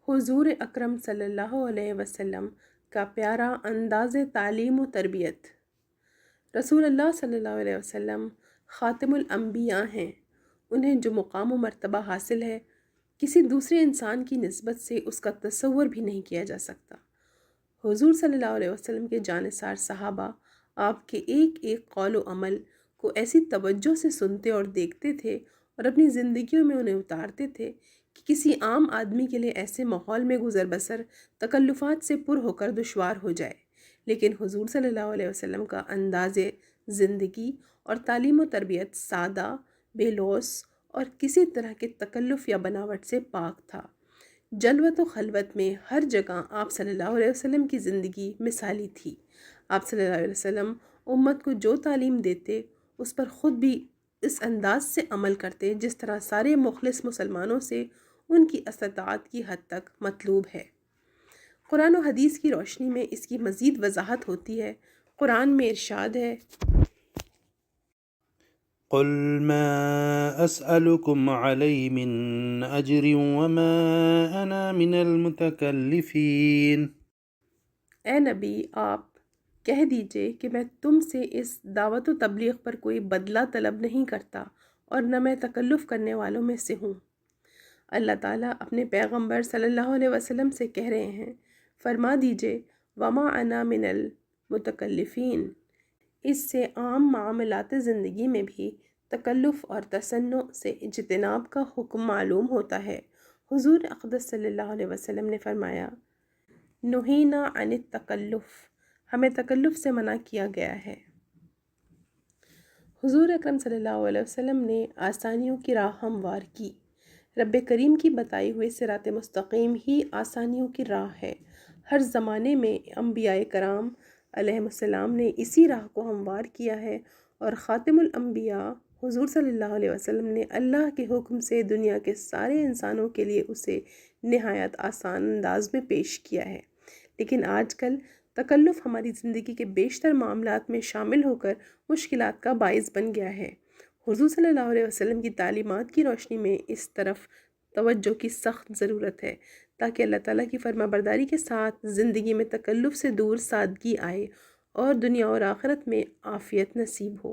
حضور اکرم صلی اللہ علیہ وسلم کا پیارا انداز تعلیم و تربیت۔ رسول اللہ صلی اللہ علیہ وسلم خاتم الانبیاء ہیں۔ انہیں جو مقام و مرتبہ حاصل ہے، کسی دوسرے انسان کی نسبت سے اس کا تصور بھی نہیں کیا جا سکتا۔ حضور صلی اللہ علیہ وسلم کے جانثار صحابہ آپ کے ایک ایک قول و عمل کو ایسی توجہ سے سنتے اور دیکھتے تھے اور اپنی زندگیوں میں انہیں اتارتے تھے کہ کسی عام آدمی کے لیے ایسے ماحول میں گزر بسر تکلفات سے پر ہو کر دشوار ہو جائے، لیکن حضور صلی اللہ علیہ وسلم کا انداز زندگی اور تعلیم و تربیت سادہ، بے لوث اور کسی طرح کے تکلف یا بناوٹ سے پاک تھا۔ جلوت و خلوت میں ہر جگہ آپ صلی اللہ علیہ وسلم کی زندگی مثالی تھی۔ آپ صلی اللہ علیہ وسلم امت کو جو تعلیم دیتے اس پر خود بھی اس انداز سے عمل کرتے جس طرح سارے مخلص مسلمانوں سے ان کی استطاعت کی حد تک مطلوب ہے۔ قرآن و حدیث کی روشنی میں اس کی مزید وضاحت ہوتی ہے۔ قرآن میں ارشاد ہے، قل ما أسألكم عليه من أجر وما أنا من المتكلفين۔ اے نبی، آپ کہہ دیجئے کہ میں تم سے اس دعوت و تبلیغ پر کوئی بدلہ طلب نہیں کرتا اور نہ میں تکلف کرنے والوں میں سے ہوں۔ اللہ تعالیٰ اپنے پیغمبر صلی اللہ علیہ وسلم سے کہہ رہے ہیں، فرما دیجئے وما انا من المتکلفین۔ اس سے عام معاملات زندگی میں بھی تکلف اور تصنع سے اجتناب کا حکم معلوم ہوتا ہے۔ حضور اقدس صلی اللہ علیہ وسلم نے فرمایا، نہینا عن التکلف، ہمیں تکلف سے منع کیا گیا ہے۔ حضور اکرم صلی اللہ علیہ وسلم نے آسانیوں کی راہ ہموار کی۔ رب کریم کی بتائی ہوئی صراط مستقیم ہی آسانیوں کی راہ ہے۔ ہر زمانے میں انبیاء کرام علیہ السلام نے اسی راہ کو ہموار کیا ہے، اور خاتم الانبیاء حضور صلی اللہ علیہ وسلم نے اللہ کے حکم سے دنیا کے سارے انسانوں کے لیے اسے نہایت آسان انداز میں پیش کیا ہے۔ لیکن آج کل تکلف ہماری زندگی کے بیشتر معاملات میں شامل ہو کر مشکلات کا باعث بن گیا ہے۔ حضور صلی اللہ علیہ وسلم کی تعلیمات کی روشنی میں اس طرف توجہ کی سخت ضرورت ہے، تاکہ اللہ تعالیٰ کی فرما برداری کے ساتھ زندگی میں تکلف سے دور سادگی آئے اور دنیا اور آخرت میں عافیت نصیب ہو۔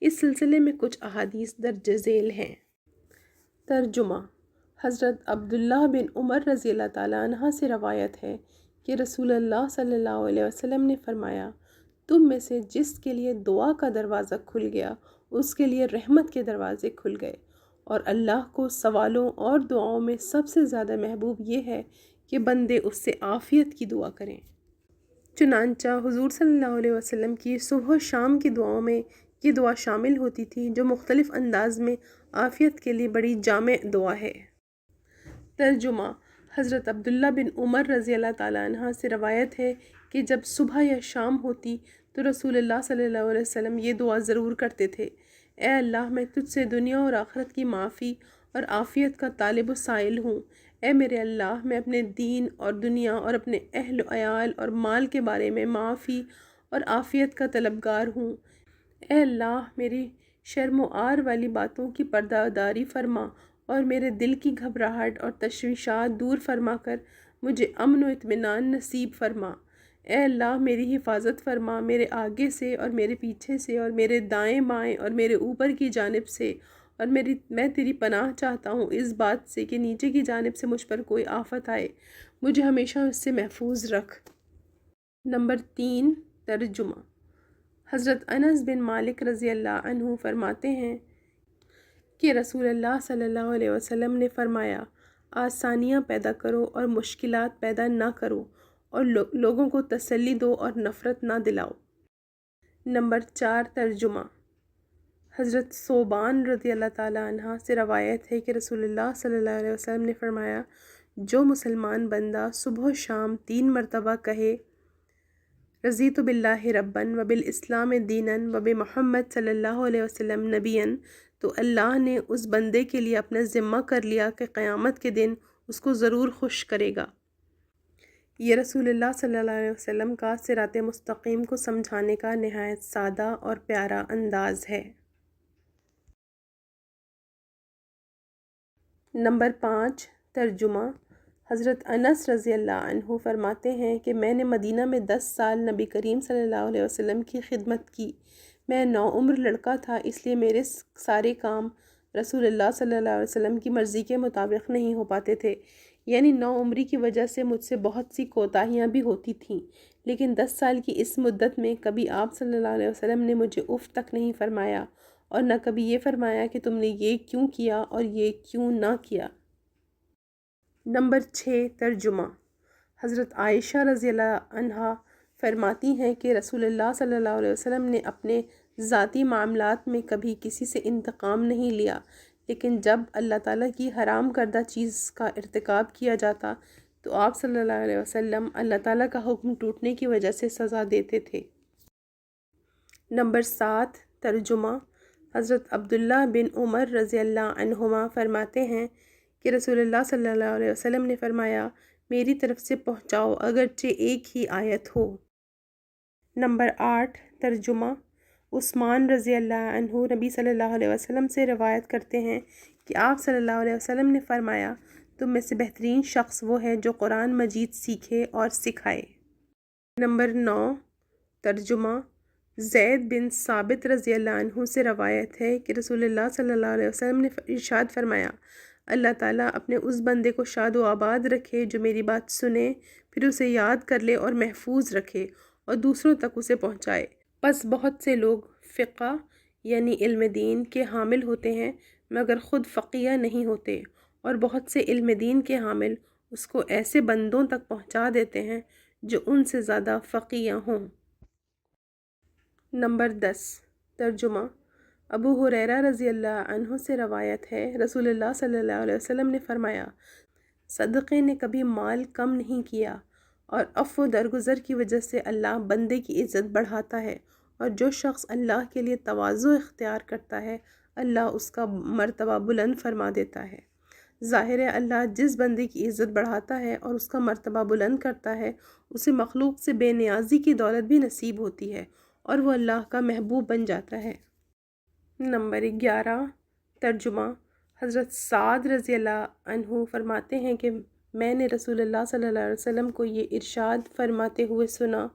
اس سلسلے میں کچھ احادیث درج ذیل ہیں۔ ترجمہ۔ حضرت عبداللہ بن عمر رضی اللہ تعالیٰ عنہ سے روایت ہے کہ رسول اللہ صلی اللہ علیہ وسلم نے فرمایا، تم میں سے جس کے لیے دعا کا دروازہ کھل گیا اس کے لیے رحمت کے دروازے کھل گئے، اور اللہ کو سوالوں اور دعاؤں میں سب سے زیادہ محبوب یہ ہے کہ بندے اس سے عافیت کی دعا کریں۔ چنانچہ حضور صلی اللہ علیہ وسلم کی صبح و شام کی دعاؤں میں یہ دعا شامل ہوتی تھی، جو مختلف انداز میں عافیت کے لیے بڑی جامع دعا ہے۔ ترجمہ۔ حضرت عبداللہ بن عمر رضی اللہ تعالیٰ عنہ سے روایت ہے کہ جب صبح یا شام ہوتی تو رسول اللہ صلی اللہ علیہ وسلم یہ دعا ضرور کرتے تھے، اے اللہ، میں تجھ سے دنیا اور آخرت کی معافی اور عافیت کا طالب و سائل ہوں۔ اے میرے اللہ، میں اپنے دین اور دنیا اور اپنے اہل و عیال اور مال کے بارے میں معافی اور عافیت کا طلبگار ہوں۔ اے اللہ، میری شرم و عار والی باتوں کی پردہ داری فرما اور میرے دل کی گھبراہٹ اور تشویشات دور فرما کر مجھے امن و اطمینان نصیب فرما۔ اے اللہ، میری حفاظت فرما، میرے آگے سے اور میرے پیچھے سے اور میرے دائیں بائیں اور میرے اوپر کی جانب سے، اور میں تیری پناہ چاہتا ہوں اس بات سے کہ نیچے کی جانب سے مجھ پر کوئی آفت آئے، مجھے ہمیشہ اس سے محفوظ رکھ۔ نمبر 3۔ ترجمہ۔ حضرت انس بن مالک رضی اللہ عنہ فرماتے ہیں کہ رسول اللہ صلی اللہ علیہ وسلم نے فرمایا، آسانیاں پیدا کرو اور مشکلات پیدا نہ کرو، اور لوگوں کو تسلی دو اور نفرت نہ دلاؤ۔ نمبر 4۔ ترجمہ۔ حضرت ثوبان رضی اللہ تعالیٰ عنہ سے روایت ہے کہ رسول اللہ صلی اللہ علیہ وسلم نے فرمایا، جو مسلمان بندہ صبح و شام 3 مرتبہ کہے، رضیت باللہ رباً وبالاسلام دیناً وبمحمد صلی اللہ علیہ وسلم نبیاً، تو اللہ نے اس بندے کے لیے اپنا ذمہ کر لیا کہ قیامت کے دن اس کو ضرور خوش کرے گا۔ یہ رسول اللہ صلی اللہ علیہ وسلم کا صراط مستقیم کو سمجھانے کا نہایت سادہ اور پیارا انداز ہے۔ نمبر 5۔ ترجمہ۔ حضرت انس رضی اللہ عنہ فرماتے ہیں کہ میں نے مدینہ میں 10 سال نبی کریم صلی اللہ علیہ وسلم کی خدمت کی۔ میں نوعمر لڑکا تھا، اس لیے میرے سارے کام رسول اللہ صلی اللہ علیہ وسلم کی مرضی کے مطابق نہیں ہو پاتے تھے، یعنی نوعمری کی وجہ سے مجھ سے بہت سی کوتاہیاں بھی ہوتی تھیں، لیکن 10 سال کی اس مدت میں کبھی آپ صلی اللہ علیہ وسلم نے مجھے اف تک نہیں فرمایا، اور نہ کبھی یہ فرمایا کہ تم نے یہ کیوں کیا اور یہ کیوں نہ کیا۔ نمبر 6 ترجمہ۔ حضرت عائشہ رضی اللہ عنہا فرماتی ہیں کہ رسول اللہ صلی اللہ علیہ وسلم نے اپنے ذاتی معاملات میں کبھی کسی سے انتقام نہیں لیا، لیکن جب اللہ تعالیٰ کی حرام کردہ چیز کا ارتکاب کیا جاتا تو آپ صلی اللہ علیہ وسلم اللہ تعالیٰ کا حکم ٹوٹنے کی وجہ سے سزا دیتے تھے۔ نمبر 7 ترجمہ۔ حضرت عبداللہ بن عمر رضی اللہ عنہما فرماتے ہیں کہ رسول اللہ صلی اللہ علیہ وسلم نے فرمایا، میری طرف سے پہنچاؤ اگرچہ ایک ہی آیت ہو۔ نمبر 8 ترجمہ۔ عثمان رضی اللہ عنہ نبی صلی اللہ علیہ وسلم سے روایت کرتے ہیں کہ آپ صلی اللہ علیہ وسلم نے فرمایا، تم میں سے بہترین شخص وہ ہے جو قرآن مجید سیکھے اور سکھائے۔ نمبر 9 ترجمہ۔ زید بن ثابت رضی اللہ عنہ سے روایت ہے کہ رسول اللہ صلی اللہ علیہ وسلم نے ارشاد فرمایا، اللہ تعالیٰ اپنے اس بندے کو شاد و آباد رکھے جو میری بات سنے، پھر اسے یاد کر لے اور محفوظ رکھے اور دوسروں تک اسے پہنچائے۔ پس بہت سے لوگ فقہ یعنی علم دین کے حامل ہوتے ہیں مگر خود فقیہ نہیں ہوتے، اور بہت سے علم دین کے حامل اس کو ایسے بندوں تک پہنچا دیتے ہیں جو ان سے زیادہ فقیہ ہوں۔ نمبر 10 ترجمہ۔ ابو ہریرہ رضی اللہ عنہ سے روایت ہے، رسول اللہ صلی اللہ علیہ وسلم نے فرمایا، صدقے نے کبھی مال کم نہیں کیا، اور عفو درگزر کی وجہ سے اللہ بندے کی عزت بڑھاتا ہے، اور جو شخص اللہ کے لیے تواضع اختیار کرتا ہے اللہ اس کا مرتبہ بلند فرما دیتا ہے۔ ظاہر ہے اللہ جس بندے کی عزت بڑھاتا ہے اور اس کا مرتبہ بلند کرتا ہے، اسے مخلوق سے بے نیازی کی دولت بھی نصیب ہوتی ہے اور وہ اللہ کا محبوب بن جاتا ہے۔ نمبر 11 ترجمہ۔ حضرت سعد رضی اللہ عنہ فرماتے ہیں کہ میں نے رسول اللہ صلی اللہ علیہ وسلم کو یہ ارشاد فرماتے ہوئے سنا،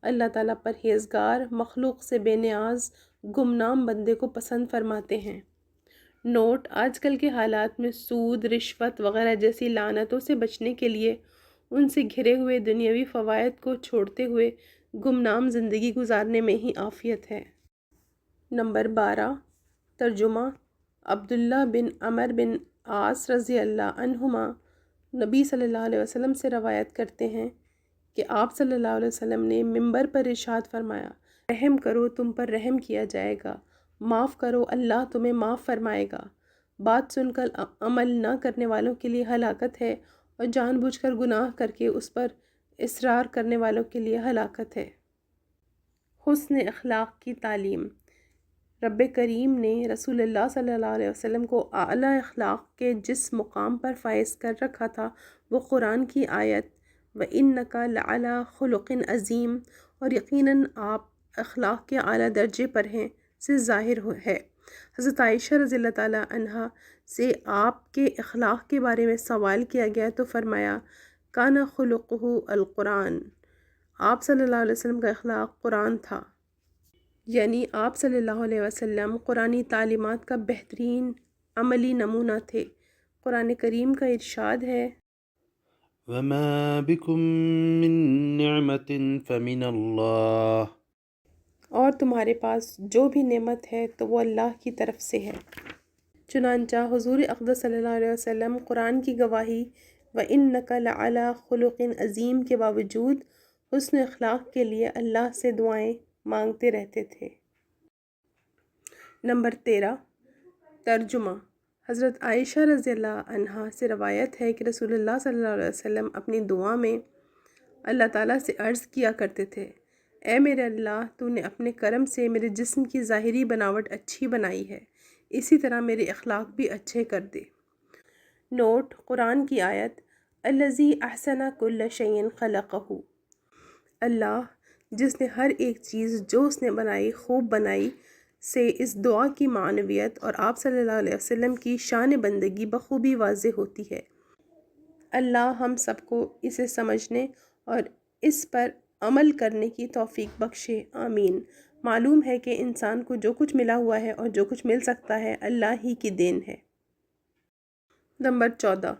اللہ تعالیٰ پرہیزگار مخلوق سے بے نیاز گمنام بندے کو پسند فرماتے ہیں۔ نوٹ: آج کل کے حالات میں سود، رشوت وغیرہ جیسی لعنتوں سے بچنے کے لیے ان سے گھرے ہوئے دنیاوی فوائد کو چھوڑتے ہوئے گمنام زندگی گزارنے میں ہی عافیت ہے۔ نمبر 12 ترجمہ۔ عبداللہ بن عمر بن عاص رضی اللہ عنہما نبی صلی اللہ علیہ وسلم سے روایت کرتے ہیں کہ آپ صلی اللہ علیہ وسلم نے منبر پر ارشاد فرمایا، رحم کرو تم پر رحم کیا جائے گا، معاف کرو اللہ تمہیں معاف فرمائے گا۔ بات سن کر عمل نہ کرنے والوں کے لیے ہلاکت ہے، اور جان بوجھ کر گناہ کر کے اس پر اصرار کرنے والوں کے لیے ہلاکت ہے۔ حسن اخلاق کی تعلیم۔ رب کریم نے رسول اللہ صلی اللہ علیہ وسلم کو اعلیٰ اخلاق کے جس مقام پر فائز کر رکھا تھا وہ قرآن کی آیت وَإِنَّكَ لَعَلَىٰ خُلُقٍ عَظِيمٍ اور یقیناً آپ اخلاق کے اعلیٰ درجے پر ہیں سے ظاہر ہے۔ حضرت عائشہ رضی اللہ تعالیٰ عنہا سے آپ کے اخلاق کے بارے میں سوال کیا گیا تو فرمایا، کَانَ خُلُقُهُ القرآن، آپ صلی اللہ علیہ وسلم کا اخلاق قرآن تھا، یعنی آپ صلی اللہ علیہ وسلم قرآنی تعلیمات کا بہترین عملی نمونہ تھے۔ قرآن کریم کا ارشاد ہے، وَمَا بِكُم مِّن نِّعْمَةٍ فَمِنَ اللَّهِ، اور تمہارے پاس جو بھی نعمت ہے تو وہ اللہ کی طرف سے ہے۔ چنانچہ حضور اقدس صلی اللہ علیہ وسلم قرآن کی گواہی وَإِنَّكَ لَعَلَىٰ خُلُقٍ عَظِيمٍ کے باوجود حسن اخلاق کے لیے اللہ سے دعائیں مانگتے رہتے تھے۔ نمبر 13 ترجمہ۔ حضرت عائشہ رضی اللہ عنہا سے روایت ہے کہ رسول اللہ صلی اللہ علیہ وسلم اپنی دعا میں اللہ تعالیٰ سے عرض کیا کرتے تھے، اے میرے اللہ، تو نے اپنے کرم سے میرے جسم کی ظاہری بناوٹ اچھی بنائی ہے، اسی طرح میرے اخلاق بھی اچھے کر دے۔ نوٹ: قرآن کی آیت الذی احسن کل شیء خلقہ، اللہ جس نے ہر ایک چیز جو اس نے بنائی خوب بنائی، سے اس دعا کی معنویت اور آپ صلی اللہ علیہ وسلم کی شان بندگی بخوبی واضح ہوتی ہے۔ اللہ ہم سب کو اسے سمجھنے اور اس پر عمل کرنے کی توفیق بخشے، آمین۔ معلوم ہے کہ انسان کو جو کچھ ملا ہوا ہے اور جو کچھ مل سکتا ہے اللہ ہی کی دین ہے۔ نمبر 14،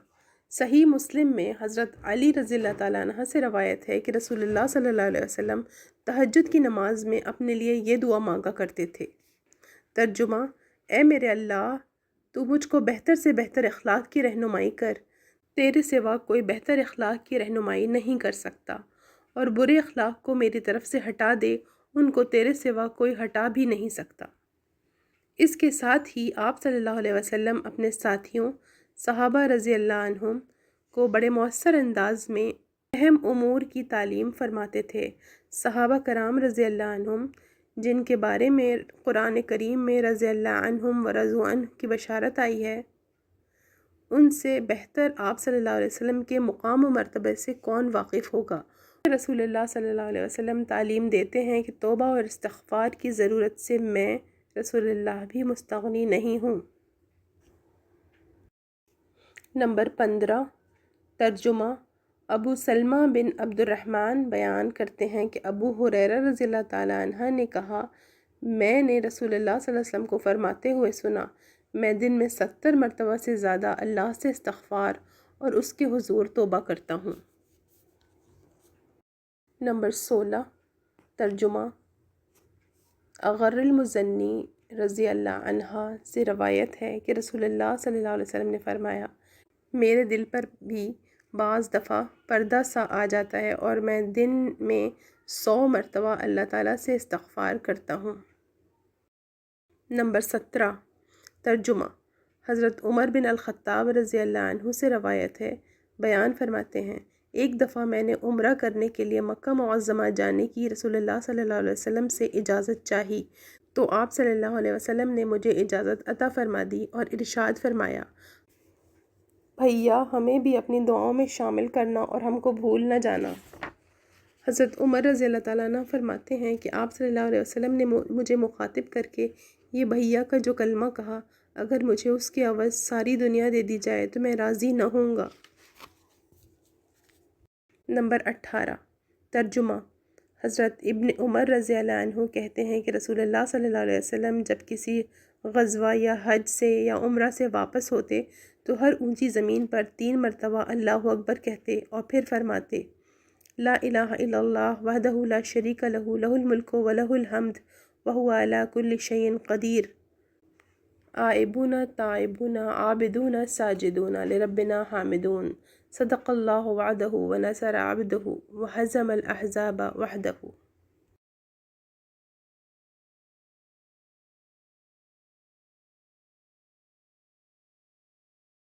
صحیح مسلم میں حضرت علی رضی اللہ تعالیٰ عنہ سے روایت ہے کہ رسول اللہ صلی اللہ علیہ وسلم تہجد کی نماز میں اپنے لیے یہ دعا مانگا کرتے تھے۔ ترجمہ: اے میرے اللہ، تو مجھ کو بہتر سے بہتر اخلاق کی رہنمائی کر، تیرے سوا کوئی بہتر اخلاق کی رہنمائی نہیں کر سکتا، اور برے اخلاق کو میری طرف سے ہٹا دے، ان کو تیرے سوا کوئی ہٹا بھی نہیں سکتا۔ اس کے ساتھ ہی آپ صلی اللہ علیہ وسلم اپنے ساتھیوں صحابہ رضی اللہ عنہم کو بڑے مؤثر انداز میں اہم امور کی تعلیم فرماتے تھے۔ صحابہ کرام رضی اللہ عنہم، جن کے بارے میں قرآن کریم میں رضی اللہ عنہم ورضوا عنہ کی بشارت آئی ہے، ان سے بہتر آپ صلی اللہ علیہ وسلم کے مقام و مرتبے سے کون واقف ہوگا۔ رسول اللہ صلی اللہ علیہ وسلم تعلیم دیتے ہیں کہ توبہ اور استغفار کی ضرورت سے میں رسول اللہ بھی مستغنی نہیں ہوں۔ نمبر 15، ترجمہ: ابو سلمہ بن عبد الرحمن بیان کرتے ہیں کہ ابو ہریرہ رضی اللہ تعالیٰ عنہ نے کہا، میں نے رسول اللہ صلی اللہ علیہ وسلم کو فرماتے ہوئے سنا، میں دن میں 70 مرتبہ سے زیادہ اللہ سے استغفار اور اس کے حضور توبہ کرتا ہوں۔ نمبر 16، ترجمہ: اغر المزنی رضی اللہ عنہا سے روایت ہے کہ رسول اللہ صلی اللہ علیہ وسلم نے فرمایا، میرے دل پر بھی بعض دفعہ پردہ سا آ جاتا ہے اور میں دن میں 100 مرتبہ اللہ تعالیٰ سے استغفار کرتا ہوں۔ نمبر 17، ترجمہ: حضرت عمر بن الخطاب رضی اللہ عنہ سے روایت ہے، بیان فرماتے ہیں، ایک دفعہ میں نے عمرہ کرنے کے لیے مکہ معظمہ جانے کی رسول اللہ صلی اللہ علیہ وسلم سے اجازت چاہی تو آپ صلی اللہ علیہ وسلم نے مجھے اجازت عطا فرما دی اور ارشاد فرمایا، بھیا ہمیں بھی اپنی دعاؤں میں شامل کرنا اور ہم کو بھول نہ جانا۔ حضرت عمر رضی اللہ تعالیٰ عنہ فرماتے ہیں کہ آپ صلی اللہ علیہ وسلم نے مجھے مخاطب کر کے یہ بھیا کا جو کلمہ کہا، اگر مجھے اس کے عوض ساری دنیا دے دی جائے تو میں راضی نہ ہوں گا۔ نمبر 18، ترجمہ: حضرت ابن عمر رضی اللہ عنہ کہتے ہیں کہ رسول اللہ صلی اللہ علیہ وسلم جب کسی غزوہ یا حج سے یا عمرہ سے واپس ہوتے تو ہر اونچی زمین پر 3 مرتبہ اللہ اکبر کہتے اور پھر فرماتے، لا الہ الا اللہ وحدہ لا شریک لہ لہ الملک ولہ الحمد وہو علی کل شیء قدیر، آئبون تائبون عابدون ساجدون لربنا حامدون، صدق اللہ وعدہ ونصر عبدہ وہزم الاحزاب وحدہ۔